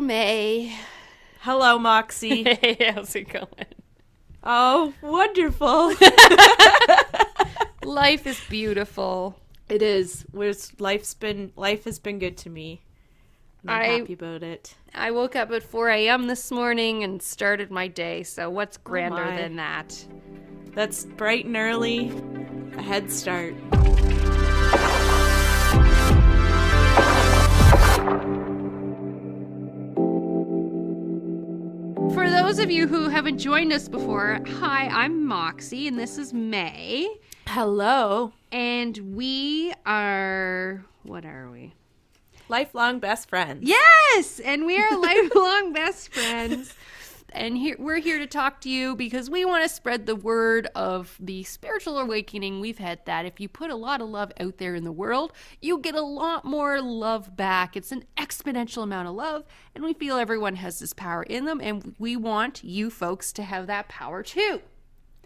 May. Hello, Moxey. Hey, how's it going? Oh, wonderful. Life is beautiful. It is. Life has been good to me. I'm happy about it. I woke up at 4 a.m. this morning and started my day, so what's grander my. than that? That's bright and early. A head start. For those of you who haven't joined us before, hi, I'm Moxey, and this is May. Hello. And we are... what are we? Lifelong best friends. Yes! And we are lifelong best friends. And we're here to talk to you because we want to spread the word of the spiritual awakening we've had, that if you put a lot of love out there in the world, you get a lot more love back. It's an exponential amount of love, and we feel everyone has this power in them, and we want you folks to have that power too.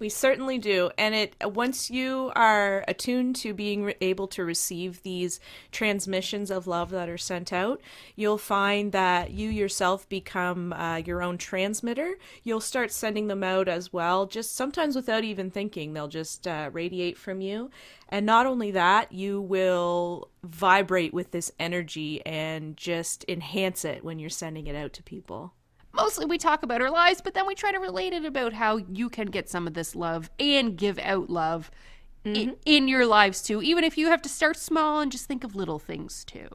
We certainly do. And once you are attuned to being able to receive these transmissions of love that are sent out, you'll find that you yourself become your own transmitter. You'll start sending them out as well, just sometimes without even thinking. They'll just radiate from you. And not only that, you will vibrate with this energy and just enhance it when you're sending it out to people. Mostly we talk about our lives, but then we try to relate it about how you can get some of this love and give out love in your lives too, even if you have to start small and just think of little things too.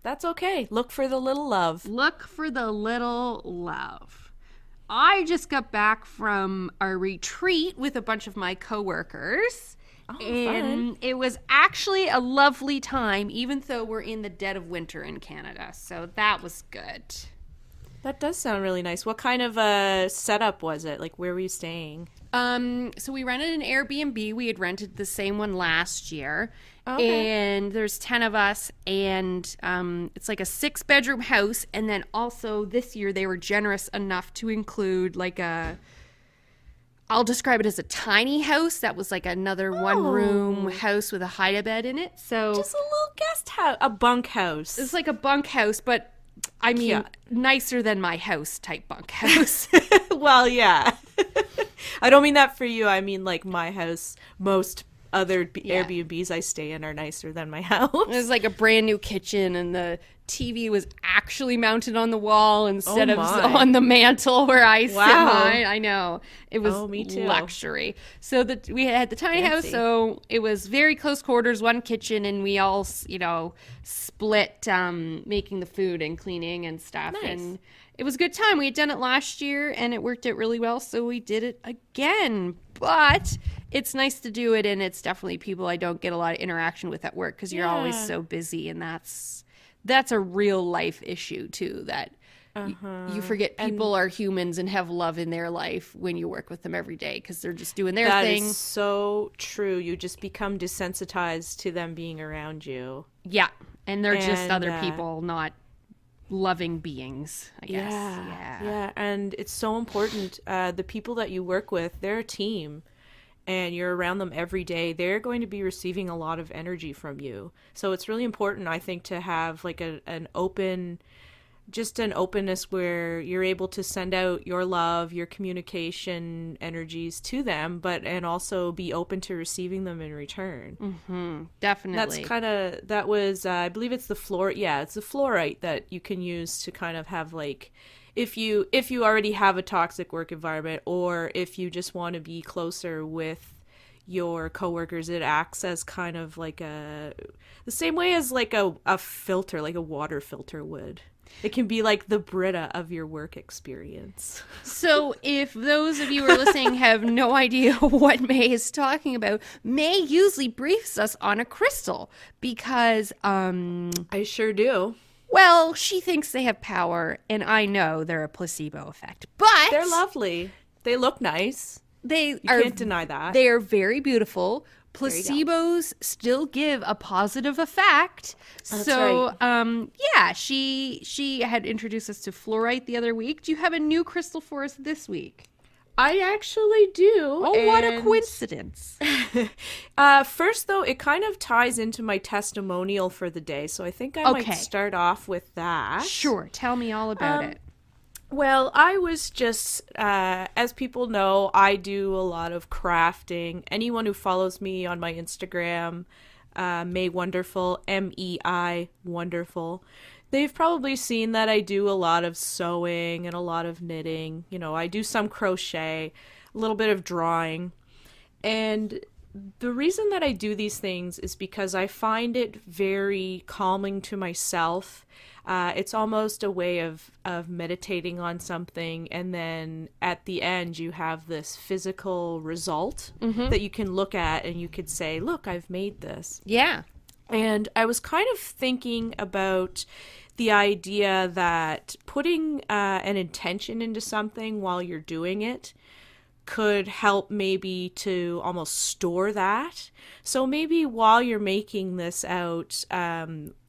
That's okay. Look for the little love. Look for the little love. I just got back from a retreat with a bunch of my coworkers. Oh, and fun. It was actually a lovely time, even though we're in the dead of winter in Canada. So that was good. That does sound really nice. What kind of setup was it? Like, where were you staying? So we rented an Airbnb. We had rented the same one last year. Okay. And there's 10 of us, and it's like a 6-bedroom house. And then also this year they were generous enough to include like I'll describe it as a tiny house that was like another one-room house with a hide-a-bed in it. So just a little guest house, a bunk house. it's like a bunk house, but I mean, nicer than my house type bunk house. Well, yeah. I don't mean that for you. I mean, like, my house, most other Airbnbs I stay in are nicer than my house. It was like a brand new kitchen, and the TV was actually mounted on the wall instead of on the mantle where I sit mine. I know. It was me too. Luxury. So we had the tiny house, so it was very close quarters, one kitchen, and we all, split making the food and cleaning and stuff. Nice. And it was a good time. We had done it last year, and it worked out really well, so we did it again. But it's nice to do it, and it's definitely people I don't get a lot of interaction with at work because you're always so busy, and that's a real life issue too, that you forget people are humans and have love in their life when you work with them every day because they're just doing their thing. That is so true. You just become desensitized to them being around you. Yeah, and they're just other people, not loving beings, I guess. Yeah. And it's so important. The people that you work with, they're a team. And you're around them every day, they're going to be receiving a lot of energy from you. So it's really important, I think, to have like an openness where you're able to send out your love, your communication energies to them, and also be open to receiving them in return. Mm-hmm, definitely. That was, I believe it's the it's the fluorite that you can use to kind of have like, if you already have a toxic work environment, or if you just want to be closer with your coworkers, it acts as kind of like the same way as like a filter, like a water filter would. It can be like the Brita of your work experience. So if those of you who are listening have no idea what May is talking about, May usually briefs us on a crystal because I sure do. Well, she thinks they have power, and I know they're a placebo effect. But they're lovely. They look nice. You can't deny that. They are very beautiful. Placebos still give a positive effect. That's so, right. She had introduced us to fluorite the other week. Do you have a new crystal for us this week? I actually do. Oh, what a coincidence. First, though, it kind of ties into my testimonial for the day, so I think I might start off with that. Sure, tell me all about it. Well, I was just, as people know, I do a lot of crafting. Anyone who follows me on my Instagram, Mei Wonderful, MEI Wonderful, they've probably seen that I do a lot of sewing and a lot of knitting. You know, I do some crochet, a little bit of drawing. And the reason that I do these things is because I find it very calming to myself. It's almost a way of meditating on something, and then at the end you have this physical result that you can look at and you could say, look, I've made this. Yeah. And I was kind of thinking about the idea that putting an intention into something while you're doing it could help maybe to almost store that. So maybe while you're making this out,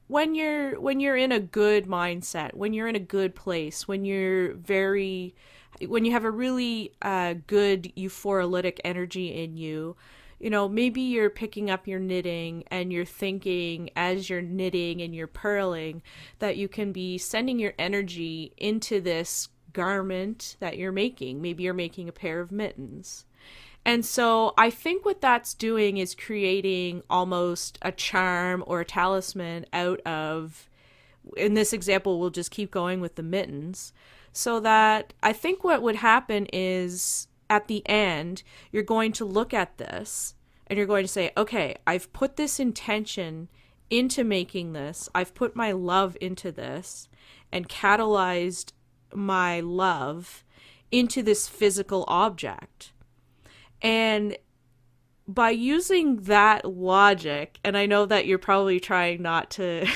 when you're in a good mindset, when you're in a good place, when you have a really good euphorolytic energy in you, you know, maybe you're picking up your knitting and you're thinking as you're knitting and you're purling that you can be sending your energy into this garment that you're making. Maybe you're making a pair of mittens. And so I think what that's doing is creating almost a charm or a talisman out of, in this example, we'll just keep going with the mittens, so that I think what would happen is at the end, you're going to look at this and you're going to say, okay, I've put this intention into making this. I've put my love into this and catalyzed my love into this physical object. And by using that logic, and I know that you're probably trying not to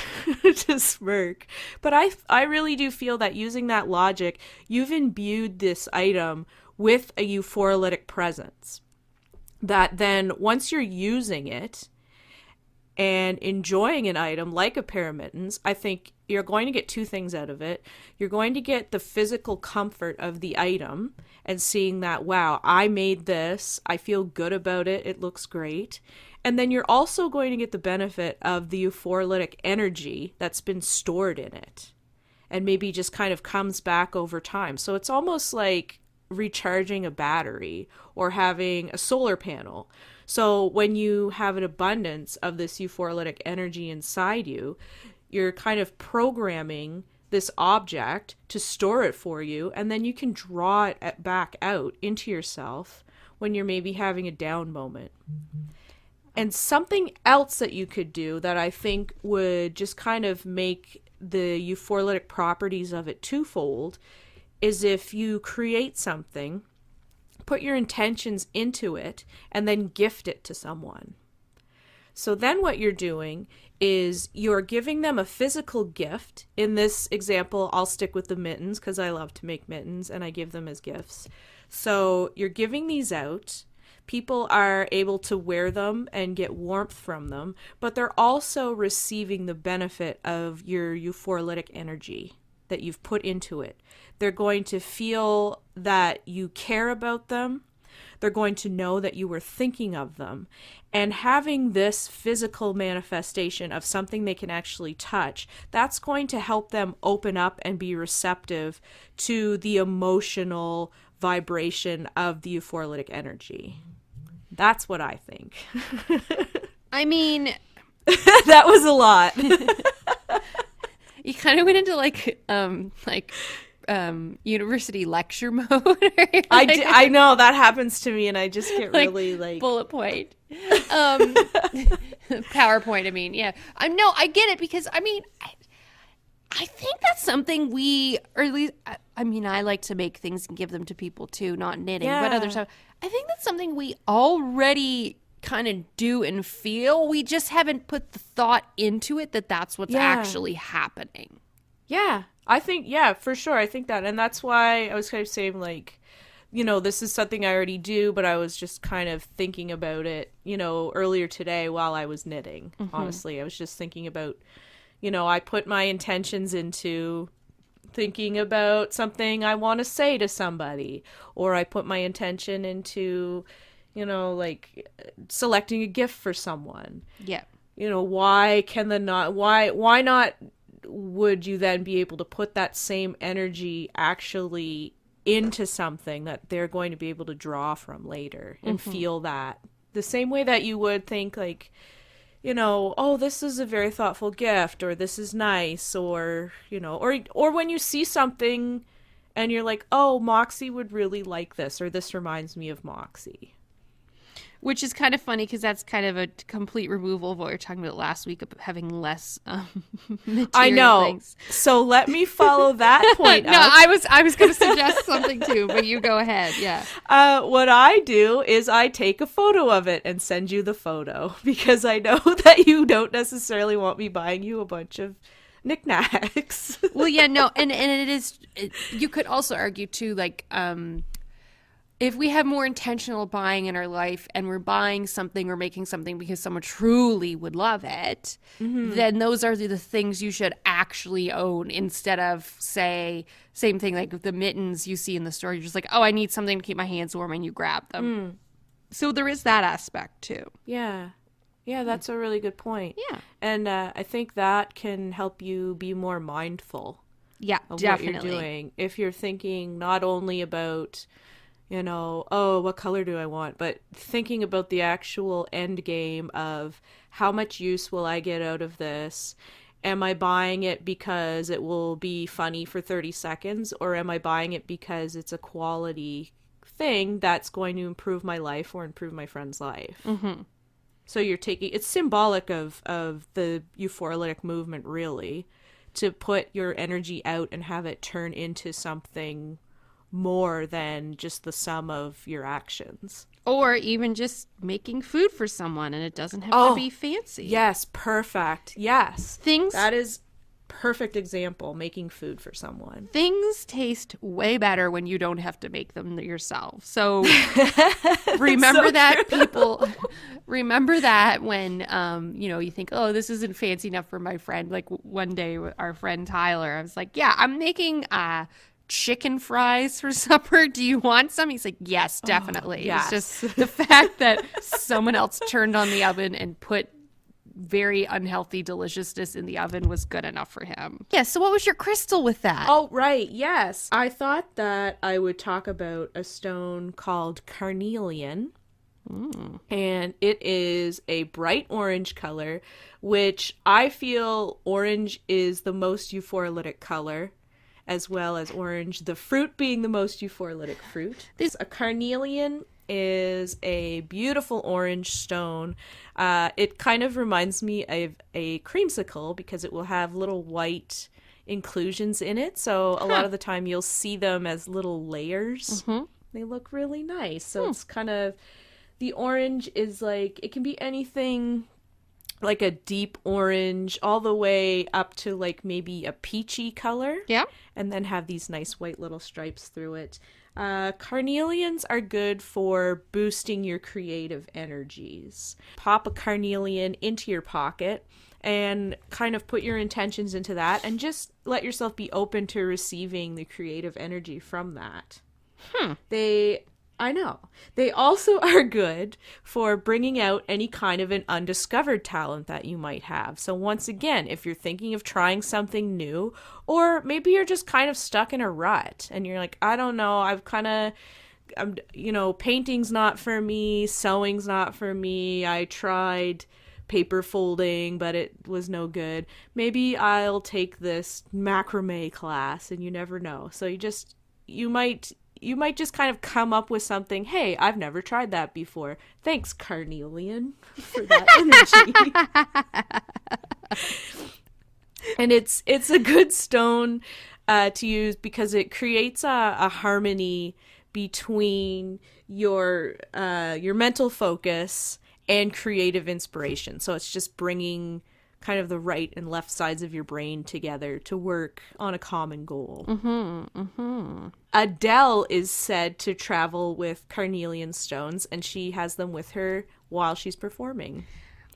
to smirk, but I really do feel that using that logic, you've imbued this item with a euphorolytic presence. That then once you're using it and enjoying an item like a pair of mittens, I think you're going to get two things out of it. You're going to get the physical comfort of the item and seeing that, wow, I made this. I feel good about it. It looks great. And then you're also going to get the benefit of the euphorolytic energy that's been stored in it and maybe just kind of comes back over time. So it's almost like recharging a battery or having a solar panel. So when you have an abundance of this euphorolytic energy inside you, you're kind of programming this object to store it for you, and then you can draw it back out into yourself when you're maybe having a down moment. And something else that you could do that I think would just kind of make the euphorolytic properties of it twofold is if you create something, put your intentions into it, and then gift it to someone. So then what you're doing is you're giving them a physical gift. In this example, I'll stick with the mittens because I love to make mittens and I give them as gifts. So you're giving these out. People are able to wear them and get warmth from them, but they're also receiving the benefit of your euphorolytic energy that you've put into it. They're going to feel that you care about them. They're going to know that you were thinking of them. And having this physical manifestation of something they can actually touch, that's going to help them open up and be receptive to the emotional vibration of the euphorolytic energy. That's what I think. I mean, that was a lot. You kind of went into university lecture mode. I know that happens to me, and I just get really like bullet point, PowerPoint. I mean, yeah, I get it because I mean, I think that's something we, or at least, I mean, I like to make things and give them to people too, not knitting, but other stuff. I think that's something we already kind of do and feel. We just haven't put the thought into it that that's what's actually happening. Yeah, I think, for sure. I think that. And that's why I was kind of saying, like, you know, this is something I already do, but I was just kind of thinking about it, you know, earlier today while I was knitting. Honestly, I was just thinking about, you know, I put my intentions into thinking about something I want to say to somebody, or I put my intention into, like selecting a gift for someone. Yeah. Why not would you then be able to put that same energy actually into something that they're going to be able to draw from later and feel that the same way that you would think like, oh, this is a very thoughtful gift, or this is nice, or, or when you see something and you're like, oh, Moxey would really like this, or this reminds me of Moxey. Which is kind of funny because that's kind of a complete removal of what we were talking about last week of having less material I know. things. So let me follow that point No, up. I was going to suggest something too, but you go ahead. Yeah. What I do is I take a photo of it and send you the photo because I know that you don't necessarily want me buying you a bunch of knickknacks. Well, yeah, no, and you could also argue too, like, if we have more intentional buying in our life and we're buying something or making something because someone truly would love it, then those are the things you should actually own instead of, say, same thing like the mittens you see in the store. You're just like, oh, I need something to keep my hands warm, and you grab them. So there is that aspect too. Yeah. Yeah, that's a really good point. Yeah. And I think that can help you be more mindful Yeah, of definitely. what you're doing. If you're thinking not only about, oh, what color do I want? But thinking about the actual end game of how much use will I get out of this? Am I buying it because it will be funny for 30 seconds? Or am I buying it because it's a quality thing that's going to improve my life or improve my friend's life? Mm-hmm. So it's symbolic of the euphoric movement, really, to put your energy out and have it turn into something more than just the sum of your actions. Or even just making food for someone, and it doesn't have to be fancy. Yes, perfect. Yes. Things That is perfect example, making food for someone. Things taste way better when you don't have to make them yourself. So remember So that, people. Remember that when you think, oh, this isn't fancy enough for my friend. Like one day, our friend Tyler, I was like, yeah, I'm making chicken fries for supper. Do you want some? He's like, yes, definitely. yes. It's just the fact that someone else turned on the oven and put very unhealthy deliciousness in the oven was good enough for him. Yeah, so what was your crystal with that? Oh, right, yes. I thought that I would talk about a stone called carnelian. And it is a bright orange color, which I feel orange is the most euphorolytic color, as well as orange, the fruit being the most euphorolytic fruit. A carnelian is a beautiful orange stone. It kind of reminds me of a creamsicle because it will have little white inclusions in it. So a lot of the time you'll see them as little layers. They look really nice. So it's kind of, the orange is like, it can be anything like a deep orange all the way up to like maybe a peachy color. Yeah. And then have these nice white little stripes through it. Carnelians are good for boosting your creative energies. Pop a carnelian into your pocket and kind of put your intentions into that and just let yourself be open to receiving the creative energy from that. I know. They also are good for bringing out any kind of an undiscovered talent that you might have. So once again, if you're thinking of trying something new, or maybe you're just kind of stuck in a rut and you're like, I don't know, painting's not for me, sewing's not for me, I tried paper folding, but it was no good. Maybe I'll take this macrame class, and you never know. So you might just kind of come up with something. Hey, I've never tried that before. Thanks, carnelian, for that energy. And it's a good stone to use because it creates a harmony between your mental focus and creative inspiration. So it's just bringing kind of the right and left sides of your brain together to work on a common goal. Adele is said to travel with carnelian stones, and she has them with her while she's performing.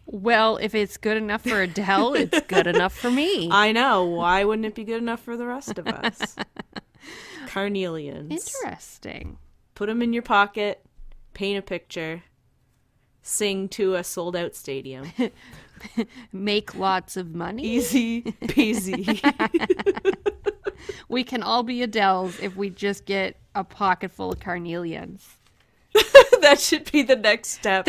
Well, if it's good enough for Adele, it's good enough for me. I know. Why wouldn't it be good enough for the rest of us? Carnelians. Interesting. Put them in your pocket, paint a picture, sing to a sold-out stadium. Make lots of money. Easy peasy. We can all be Adeles if we just get a pocket full of carnelians. That should be the next step.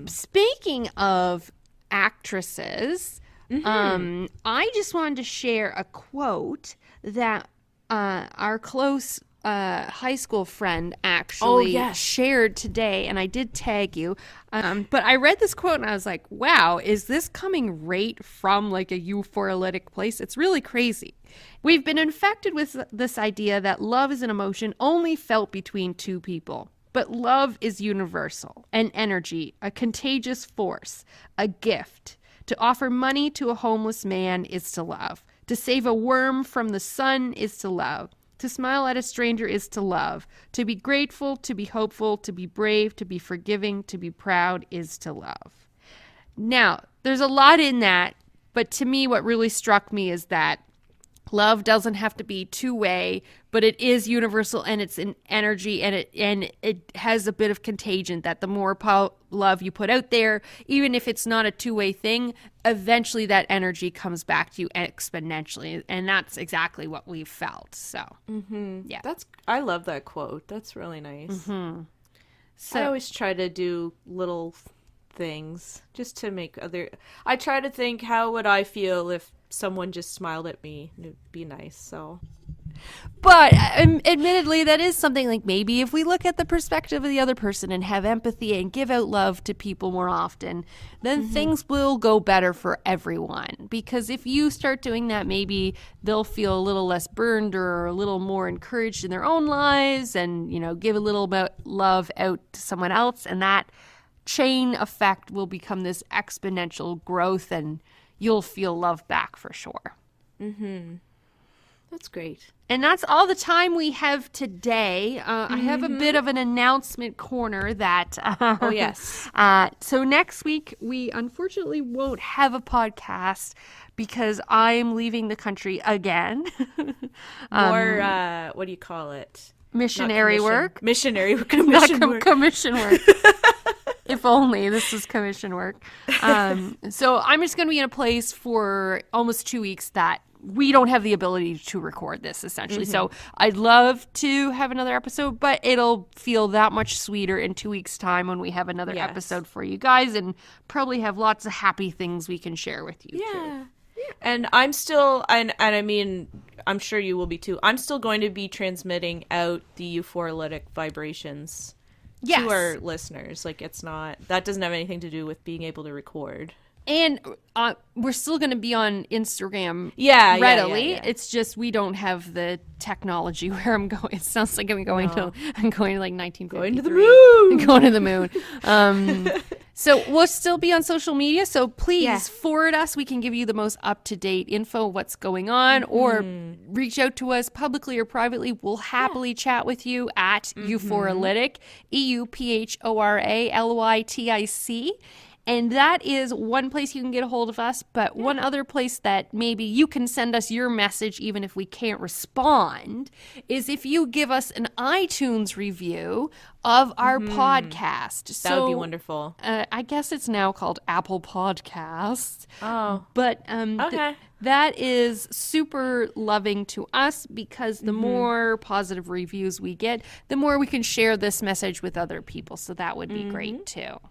Speaking of actresses, I just wanted to share a quote that our close high school friend actually shared today, and I did tag you. But I read this quote and I was like, wow, is this coming right from like a euphoric place? It's really crazy. We've been infected with this idea that love is an emotion only felt between two people. But love is universal, an energy, a contagious force, a gift. To offer money to a homeless man is to love. To save a worm from the sun is to love. To smile at a stranger is to love. To be grateful, to be hopeful, to be brave, to be forgiving, to be proud is to love. Now, there's a lot in that, but to me what really struck me is that love doesn't have to be two-way, but it is universal and it's an energy and it has a bit of contagion that the more love you put out there, even if it's not a two-way thing, eventually that energy comes back to you exponentially. And that's exactly what we've felt. So, yeah. I love that quote. That's really nice. So I always try to do little things just to make I try to think, how would I feel if someone just smiled at me? It'd be nice. So, but admittedly, that is something like maybe if we look at the perspective of the other person and have empathy and give out love to people more often, then things will go better for everyone. Because if you start doing that, maybe they'll feel a little less burned or a little more encouraged in their own lives, and give a little bit love out to someone else, and that chain effect will become this exponential growth, and you'll feel love back for sure. That's great. And that's all the time we have today. I have a bit of an announcement corner that... Oh, yes. So next week, we unfortunately won't have a podcast because I'm leaving the country again. More, what do you call it? Missionary work. Missionary work. Commission work. If only this was commission work. So I'm just going to be in a place for almost 2 weeks that we don't have the ability to record this, essentially. So I'd love to have another episode, but it'll feel that much sweeter in 2 weeks' time when we have another episode for you guys, and probably have lots of happy things we can share with you too. And I'm still, and I mean, I'm sure you will be too, I'm still going to be transmitting out the euphoric vibrations to our listeners. Like, it's not, that doesn't have anything to do with being able to record. And we're still going to be on Instagram readily. Yeah. It's just we don't have the technology where I'm going. It sounds like I'm going to like 1953. Going to the moon. Going to the moon. So we'll still be on social media. So please forward us. We can give you the most up-to-date info, what's going on, or reach out to us publicly or privately. We'll happily chat with you at Euphorolytic, EUPHORALYTIC. And that is one place you can get a hold of us. But one other place that maybe you can send us your message, even if we can't respond, is if you give us an iTunes review of our podcast. That would be wonderful. I guess it's now called Apple Podcasts. Oh. But okay. That is super loving to us, because the more positive reviews we get, the more we can share this message with other people. So that would be great too.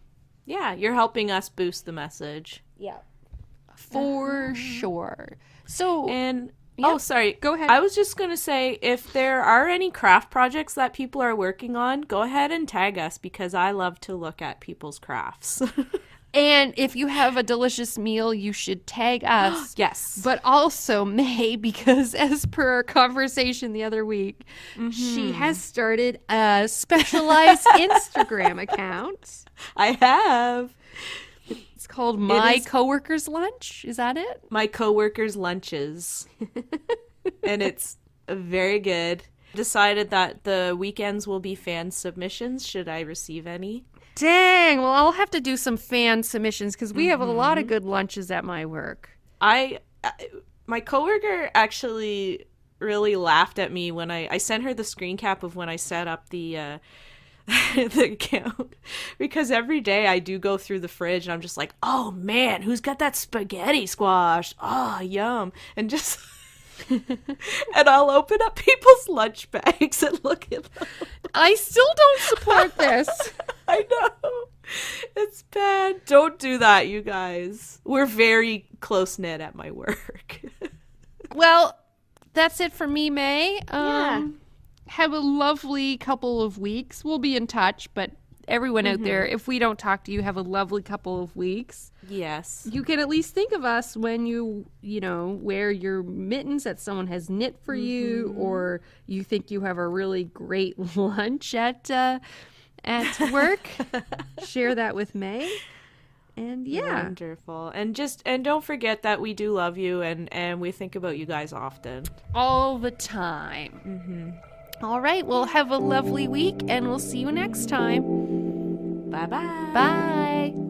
Yeah, you're helping us boost the message. Yeah. For sure. So, and oh, sorry. Go ahead. I was just going to say, if there are any craft projects that people are working on, go ahead and tag us, because I love to look at people's crafts. And if you have a delicious meal, you should tag us. Yes. But also May, because as per our conversation the other week, she has started a specialized Instagram account. I have. It's called My Coworker's Lunch. Is that it? My Coworker's Lunches. And it's very good. Decided that the weekends will be fan submissions, should I receive any. Dang. Well, I'll have to do some fan submissions because we have a lot of good lunches at my work. My coworker actually really laughed at me when I sent her the screen cap of when I set up the the account, because every day I do go through the fridge and I'm just like, oh man, who's got that spaghetti squash? Oh, yum. And just and I'll open up people's lunch bags and look at them. I still don't support this. I know. It's bad. Don't do that, you guys. We're very close-knit at my work. Well, that's it for me, May. Yeah. Have a lovely couple of weeks. We'll be in touch, but everyone out there, if we don't talk to you, have a lovely couple of weeks. Yes. You can at least think of us when you wear your mittens that someone has knit for you, or you think you have a really great lunch at work. Share that with May. And yeah. Wonderful. And don't forget that we do love you, and we think about you guys often. All the time. All right. Well, have a lovely week, and we'll see you next time. Bye-bye. Bye.